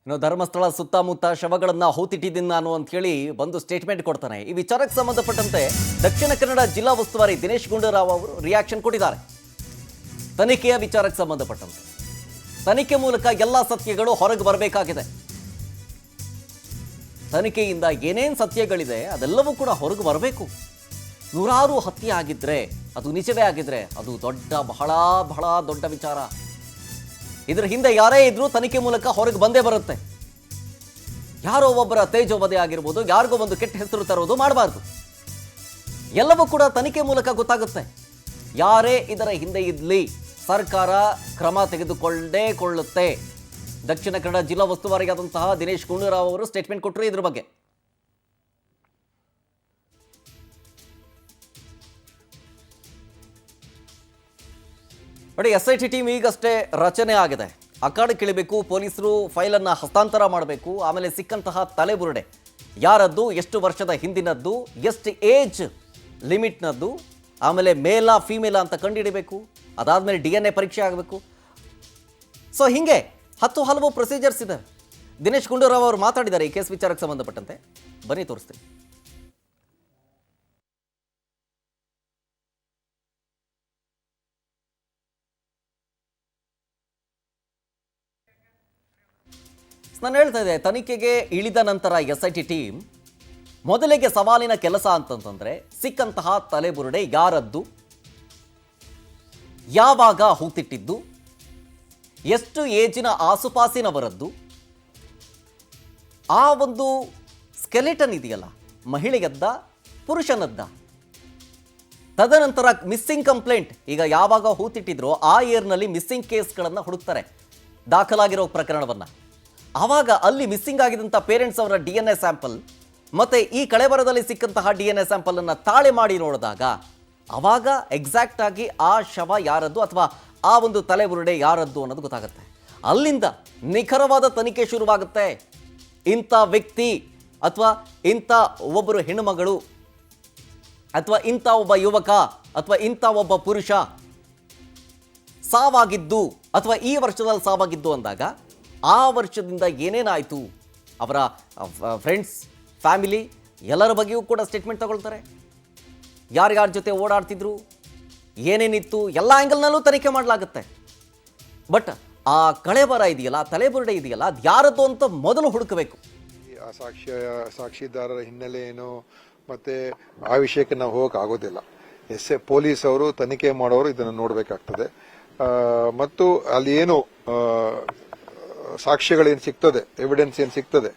ಇನ್ನು ಧರ್ಮಸ್ಥಳ ಸುತ್ತಮುತ್ತ ಶವಗಳನ್ನ ಹೂತಿಟ್ಟಿದ್ದೀನಿ ನಾನು ಅಂತ ಹೇಳಿ ಬಂದು ಸ್ಟೇಟ್ಮೆಂಟ್ ಕೊಡ್ತಾನೆ. ಈ ವಿಚಾರಕ್ಕೆ ಸಂಬಂಧಪಟ್ಟಂತೆ ದಕ್ಷಿಣ ಕನ್ನಡ ಜಿಲ್ಲಾ ಉಸ್ತುವಾರಿ ದಿನೇಶ್ ಗುಂಡೂರಾವ್ ಅವರು ರಿಯಾಕ್ಷನ್ ಕೊಟ್ಟಿದ್ದಾರೆ. ತನಿಖೆಯ ವಿಚಾರಕ್ಕೆ ಸಂಬಂಧಪಟ್ಟಂತೆ ತನಿಖೆ ಮೂಲಕ ಎಲ್ಲ ಸತ್ಯಗಳು ಹೊರಗೆ ಬರಬೇಕಾಗಿದೆ. ತನಿಖೆಯಿಂದ ಏನೇನು ಸತ್ಯಗಳಿದೆ ಅದೆಲ್ಲವೂ ಕೂಡ ಹೊರಗೆ ಬರಬೇಕು. ನೂರಾರು ಹತ್ಯೆ ಆಗಿದ್ರೆ, ಅದು ನಿಜವೇ ಆಗಿದ್ರೆ ಅದು ಬಹಳ ಬಹಳ ದೊಡ್ಡ ವಿಚಾರ. ಇದರ ಹಿಂದೆ ಯಾರೇ ಇದ್ರೂ ತನಿಖೆ ಮೂಲಕ ಹೊರಗೆ ಬಂದೇ ಬರುತ್ತೆ. ಯಾರೋ ಒಬ್ಬರ ತೇಜೋವಧೆ ಆಗಿರ್ಬೋದು, ಯಾರಿಗೋ ಒಂದು ಕೆಟ್ಟ ಹೆಸರು ತರೋದು ಮಾಡಬಾರ್ದು. ಎಲ್ಲವೂ ಕೂಡ ತನಿಖೆ ಮೂಲಕ ಗೊತ್ತಾಗುತ್ತೆ. ಯಾರೇ ಇದರ ಹಿಂದೆ ಇದ್ಲಿ ಸರ್ಕಾರ ಕ್ರಮ ತೆಗೆದುಕೊಳ್ಳುತ್ತೆ. ದಕ್ಷಿಣ ಕನ್ನಡ ಜಿಲ್ಲಾ ಉಸ್ತುವಾರಿಯಾದಂತಹ ದಿನೇಶ್ ಗುಂಡೂರಾವ್ ಅವರು ಸ್ಟೇಟ್ಮೆಂಟ್ ಕೊಟ್ಟರು ಇದ್ರ ಬಗ್ಗೆ. ನೋಡಿ, SIT ಟೀಮ್ ಈಗಷ್ಟೇ ರಚನೆ ಆಗಿದೆ. ಅಖಾಡಕ್ಕೆ ಇಳಿಬೇಕು, ಪೊಲೀಸರು ಫೈಲನ್ನು ಹಸ್ತಾಂತರ ಮಾಡಬೇಕು. ಆಮೇಲೆ ಸಿಕ್ಕಂತಹ ತಲೆಬುರುಡೆ ಯಾರದ್ದು, ಎಷ್ಟು ವರ್ಷದ ಹಿಂದಿನದ್ದು, ಎಷ್ಟು ಏಜ್ ಲಿಮಿಟ್ನದ್ದು, ಆಮೇಲೆ ಮೇಲಾ ಫೀಮೇಲಾ ಅಂತ ಕಂಡುಹಿಡಬೇಕು. ಅದಾದಮೇಲೆ DNA ಪರೀಕ್ಷೆ ಆಗಬೇಕು. ಸೊ ಹೀಗೆ ಹಲವು ಪ್ರೊಸೀಜರ್ಸ್ ಇದೆ. ದಿನೇಶ್ ಗುಂಡೂರಾವ್ ಅವರು ಮಾತಾಡಿದ್ದಾರೆ ಈ ಕೇಸ್ ವಿಚಾರಕ್ಕೆ ಸಂಬಂಧಪಟ್ಟಂತೆ. ಬನ್ನಿ ತೋರಿಸ್ತೀನಿ. ನಾನು ಹೇಳ್ತಾ ಇದ್ದೆ, ತನಿಖೆಗೆ ಇಳಿದ ನಂತರ SIT ಟೀಮ್ ಮೊದಲಿಗೆ ಸವಾಲಿನ ಕೆಲಸ ಅಂತಂತಂದ್ರೆ ಸಿಕ್ಕಂತಹ ತಲೆಬುರುಡೆ ಯಾರದ್ದು, ಯಾವಾಗ ಹೂತಿಟ್ಟಿದ್ದು, ಎಷ್ಟು ಏಜಿನ ಆಸುಪಾಸಿನವರದ್ದು, ಆ ಒಂದು ಸ್ಕೆಲಿಟನ್ ಇದೆಯಲ್ಲ, ಮಹಿಳೆಯದ್ದ ಪುರುಷನದ್ದ. ತದನಂತರ ಮಿಸ್ಸಿಂಗ್ ಕಂಪ್ಲೇಂಟ್, ಈಗ ಯಾವಾಗ ಹೂತಿಟ್ಟಿದ್ರೋ ಆ ಇಯರ್ನಲ್ಲಿ ಮಿಸ್ಸಿಂಗ್ ಕೇಸ್ಗಳನ್ನು ಹುಡುಕ್ತಾರೆ, ದಾಖಲಾಗಿರೋ ಪ್ರಕರಣವನ್ನು. ಆವಾಗ ಅಲ್ಲಿ ಮಿಸ್ಸಿಂಗ್ ಆಗಿದಂಥ ಪೇರೆಂಟ್ಸ್ ಅವರ DNA ಸ್ಯಾಂಪಲ್ ಮತ್ತು ಈ ಕಳೆಬರದಲ್ಲಿ ಸಿಕ್ಕಂತಹ DNA ಸ್ಯಾಂಪಲನ್ನು ತಾಳೆ ಮಾಡಿ ನೋಡಿದಾಗ ಆವಾಗ ಎಕ್ಸಾಕ್ಟ್ ಆಗಿ ಆ ಶವ ಯಾರದ್ದು ಅಥವಾ ಆ ಒಂದು ತಲೆಬುರುಡೆ ಯಾರದ್ದು ಅನ್ನೋದು ಗೊತ್ತಾಗುತ್ತೆ. ಅಲ್ಲಿಂದ ನಿಖರವಾದ ತನಿಖೆ ಶುರುವಾಗುತ್ತೆ. ಇಂಥ ವ್ಯಕ್ತಿ ಅಥವಾ ಇಂಥ ಒಬ್ಬರು ಹೆಣ್ಣುಮಗಳು ಅಥವಾ ಇಂಥ ಒಬ್ಬ ಯುವಕ ಅಥವಾ ಇಂಥ ಒಬ್ಬ ಪುರುಷ ಸಾವಾಗಿದ್ದು ಅಥವಾ ಈ ವರ್ಷದಲ್ಲಿ ಸಾವಾಗಿದ್ದು ಅಂದಾಗ ಆ ವರ್ಷದಿಂದ ಏನೇನಾಯಿತು, ಅವರ ಫ್ರೆಂಡ್ಸ್, ಫ್ಯಾಮಿಲಿ ಎಲ್ಲರ ಬಗ್ಗೆಯೂ ಕೂಡ ಸ್ಟೇಟ್ಮೆಂಟ್ ತಗೊಳ್ತಾರೆ. ಯಾರ್ಯಾರ ಜೊತೆ ಓಡಾಡ್ತಿದ್ರು, ಏನೇನಿತ್ತು, ಎಲ್ಲ ಆ್ಯಂಗಲ್ನಲ್ಲೂ ತನಿಖೆ ಮಾಡಲಾಗುತ್ತೆ. ಬಟ್ ಆ ಕಳೆಬರ ಇದೆಯಲ್ಲ, ತಲೆಬುರುಡೆ ಇದೆಯಲ್ಲ, ಅದು ಯಾರದ್ದು ಅಂತ ಮೊದಲು ಹುಡುಕಬೇಕು. ಆ ಸಾಕ್ಷಿದಾರರ ಹಿನ್ನೆಲೆ ಏನು ಮತ್ತೆ ಆ ವಿಷಯಕ್ಕೆ ನಾವು ಹೋಗಕ್ಕೆ ಆಗೋದಿಲ್ಲ. ಪೊಲೀಸ್ ಅವರು, ತನಿಖೆ ಮಾಡೋರು ಇದನ್ನು ನೋಡಬೇಕಾಗ್ತದೆ. ಮತ್ತು ಅಲ್ಲಿ ಏನು ಸಾಕ್ಷ್ಯಗಳೇನು ಸಿಗ್ತದೆ, ಎವಿಡೆನ್ಸ್ ಏನು ಸಿಗ್ತದೆ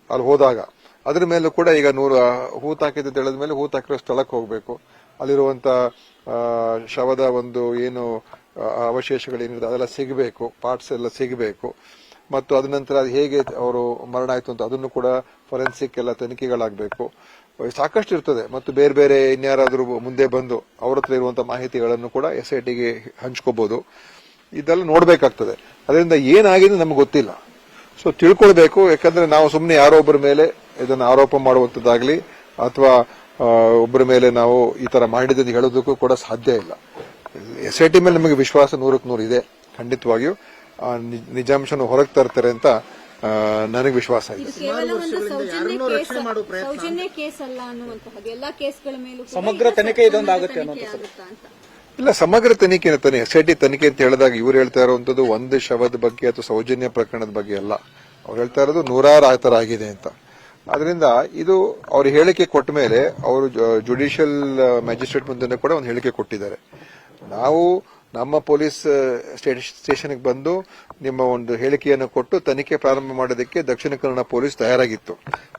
ಅಲ್ಲಿ ಹೋದಾಗ ಅದ್ರ ಮೇಲೂ ಕೂಡ ಈಗ 100 ಹೂತಾಕಿದ್ದು ತಿಳಿದ ಮೇಲೆ ಹೂತಾಕಿರೋ ಸ್ಥಳಕ್ಕೆ ಹೋಗಬೇಕು. ಅಲ್ಲಿರುವಂತ ಶವದ ಒಂದು ಏನು ಅವಶೇಷಗಳೇನಿದೆ ಅದೆಲ್ಲ ಸಿಗಬೇಕು, ಪಾರ್ಟ್ಸ್ ಎಲ್ಲ ಸಿಗಬೇಕು. ಮತ್ತು ಅದ ನಂತರ ಅದು ಹೇಗೆ ಅವರು ಮರಣ ಆಯ್ತು ಅಂತ ಅದನ್ನು ಕೂಡ ಫೊರೆನ್ಸಿಕ್ ಎಲ್ಲ ತನಿಖೆಗಳಾಗಬೇಕು. ಸಾಕಷ್ಟು ಇರ್ತದೆ. ಮತ್ತು ಬೇರೆ ಬೇರೆ ಇನ್ಯಾರಾದ್ರೂ ಮುಂದೆ ಬಂದು ಅವ್ರ ಹತ್ರ ಇರುವಂತಹ ಮಾಹಿತಿಗಳನ್ನು ಕೂಡ SITಗೆ ಹಂಚ್ಕೋಬಹುದು. ಇದೆಲ್ಲ ನೋಡ್ಬೇಕಾಗ್ತದೆ. ಅದರಿಂದ ಏನಾಗಿದೆ ನಮ್ಗೆ ಗೊತ್ತಿಲ್ಲ. ಸೊ ತಿಳ್ಕೊಳ್ಬೇಕು. ಯಾಕಂದ್ರೆ ನಾವು ಸುಮ್ಮನೆ ಯಾರೋ ಒಬ್ಬರ ಮೇಲೆ ಇದನ್ನು ಆರೋಪ ಮಾಡುವಂತದ್ದಾಗ್ಲಿ ಅಥವಾ ಒಬ್ಬರ ಮೇಲೆ ನಾವು ಈ ತರ ಮಾಡಿದ್ದನ್ನು ಹೇಳೋದಕ್ಕೂ ಕೂಡ ಸಾಧ್ಯ ಇಲ್ಲ. SIT ಮೇಲೆ ನಮಗೆ ವಿಶ್ವಾಸ 100ಕ್ಕೆ 100 ಇದೆ. ಖಂಡಿತವಾಗಿಯೂ ನಿಜಾಂಶನ ಹೊರಗೆ ತರ್ತಾರೆ ಅಂತ ನನಗೆ ವಿಶ್ವಾಸ ಇದೆ. ಸಮಗ್ರ ತನಿಖೆ ಇದೊಂದಾಗುತ್ತೆ ಇಲ್ಲ, ಸಮಗ್ರ ತನಿಖೆ ತಾನೆ SIT ತನಿಖೆ ಅಂತ ಹೇಳಿದಾಗ ಇವ್ರು ಹೇಳ್ತಾ ಇರುವಂತದ್ದು ಒಂದು ಶವದ ಬಗ್ಗೆ ಅಥವಾ ಸೌಜನ್ಯ ಪ್ರಕರಣದ ಬಗ್ಗೆ ಅಲ್ಲ. ಅವ್ರು ಹೇಳ್ತಾ ಇರೋದು ನೂರಾರು ಆ ತರ ಆಗಿದೆ ಅಂತ. ಅದರಿಂದ ಇದು ಅವ್ರ ಹೇಳಿಕೆ ಕೊಟ್ಟ ಮೇಲೆ ಅವರು ಜುಡಿಷಿಯಲ್ ಮ್ಯಾಜಿಸ್ಟ್ರೇಟ್ ಮುಂದೆ ಕೂಡ ಒಂದು ಹೇಳಿಕೆ ಕೊಟ್ಟಿದ್ದಾರೆ. ನಾವು ನಮ್ಮ ಪೊಲೀಸ್ ಸ್ಟೇಷನ್ಗೆ ಬಂದು ನಿಮ್ಮ ಒಂದು ಹೇಳಿಕೆಯನ್ನು ಕೊಟ್ಟು ತನಿಖೆ ಪ್ರಾರಂಭ ಮಾಡೋದಕ್ಕೆ ದಕ್ಷಿಣ ಕನ್ನಡ ಪೊಲೀಸ್ ತಯಾರಾಗಿತ್ತು.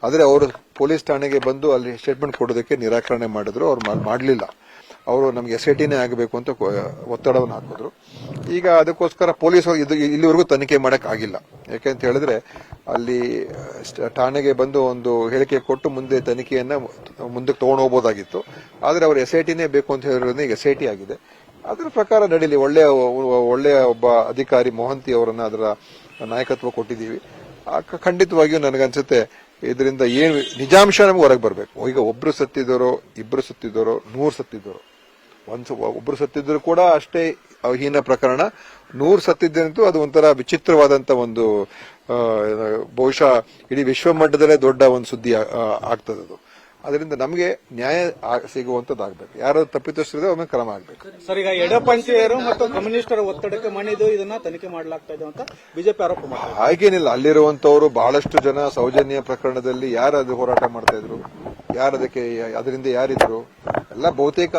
ಆದರೆ ಅವರು ಪೊಲೀಸ್ ಠಾಣೆಗೆ ಬಂದು ಅಲ್ಲಿ ಸ್ಟೇಟ್ಮೆಂಟ್ ಕೊಡೋದಕ್ಕೆ ನಿರಾಕರಣೆ ಮಾಡಿದ್ರು. ಅವ್ರು ಮಾಡಲಿಲ್ಲ. ಅವರು ನಮ್ಗೆ SITನೇ ಆಗಬೇಕು ಅಂತ ಒತ್ತಡವನ್ನು ಹಾಕಿದ್ರು. ಈಗ ಅದಕ್ಕೋಸ್ಕರ ಪೊಲೀಸರು ಇಲ್ಲಿವರೆಗೂ ತನಿಖೆ ಮಾಡಕ್ ಆಗಿಲ್ಲ. ಯಾಕೆಂತ ಹೇಳಿದ್ರೆ ಅಲ್ಲಿ ಠಾಣೆಗೆ ಬಂದು ಒಂದು ಹೇಳಿಕೆ ಕೊಟ್ಟು ಮುಂದೆ ತನಿಖೆಯನ್ನ ಮುಂದಕ್ಕೆ ತಗೊಂಡು ಹೋಗ್ಬೋದಾಗಿತ್ತು. ಆದ್ರೆ ಅವರು SITನೇ ಬೇಕು ಅಂತ ಹೇಳಿರೋದ್ರಿಂದ ಈಗ SIT ಆಗಿದೆ. ಅದರ ಪ್ರಕಾರ ನಡೀಲಿ. ಒಳ್ಳೆಯ ಒಬ್ಬ ಅಧಿಕಾರಿ ಮೊಹಂತಿ ಅವರನ್ನ ಅದರ ನಾಯಕತ್ವ ಕೊಟ್ಟಿದ್ದೀವಿ. ಖಂಡಿತವಾಗಿಯೂ ನನಗನ್ಸುತ್ತೆ ಇದರಿಂದ ಏನು ನಿಜಾಂಶ ನಮ್ಗೆ ಹೊರಗೆ ಬರಬೇಕು. ಈಗ ಒಬ್ರು ಸತ್ತಿದ್ದರೋ, ಇಬ್ರು ಸತ್ತಿದ್ದರೋ, 100 ಸತ್ತಿದ್ದರೋ, ಒಬ್ರು ಸತ್ತಿದ್ರು ಕೂಡ ಅಷ್ಟೇ ಹೀನ ಪ್ರಕರಣ. 100 ಸತ್ತಿದ್ದಂತೂ ಅದು ಒಂಥರ ವಿಚಿತ್ರವಾದಂತ ಒಂದು ಬಹುಶಃ ಇಡೀ ವಿಶ್ವ ಮಟ್ಟದಲ್ಲೇ ದೊಡ್ಡ ಒಂದು ಸುದ್ದಿ ಆಗ್ತದೆ ಅದು. ಅದರಿಂದ ನಮಗೆ ನ್ಯಾಯ ಸಿಗುವಂತದ್ದಾಗಬೇಕು. ಯಾರು ತಪ್ಪಿತಸ್ಥರಿದೆ ಅವ್ರ ಮೇಲೆ ಕ್ರಮ ಆಗಬೇಕು. ಸರ್, ಈಗ ಎಡಪಂಥೀಯರು ಮತ್ತು ಕಮ್ಯುನಿಸ್ಟರ ಒತ್ತಡಕ್ಕೆ ಮಣಿದು ಇದನ್ನ ತನಿಖೆ ಮಾಡಲಾಗ್ತಾ ಇದೆ ಅಂತ ಬಿಜೆಪಿ ಆರೋಪ ಮಾಡಿದೆ. ಹಾಗೇನಿಲ್ಲ, ಅಲ್ಲಿರುವಂತವರು ಬಹಳಷ್ಟು ಜನ ಸೌಜನ್ಯ ಪ್ರಕರಣದಲ್ಲಿ ಯಾರು ಅದು ಹೋರಾಟ ಮಾಡ್ತಾ ಇದ್ರು, ಯಾರು ಅದಕ್ಕೆ ಅದರಿಂದ ಯಾರಿದ್ರು ಎಲ್ಲ ಬಹುತೇಕ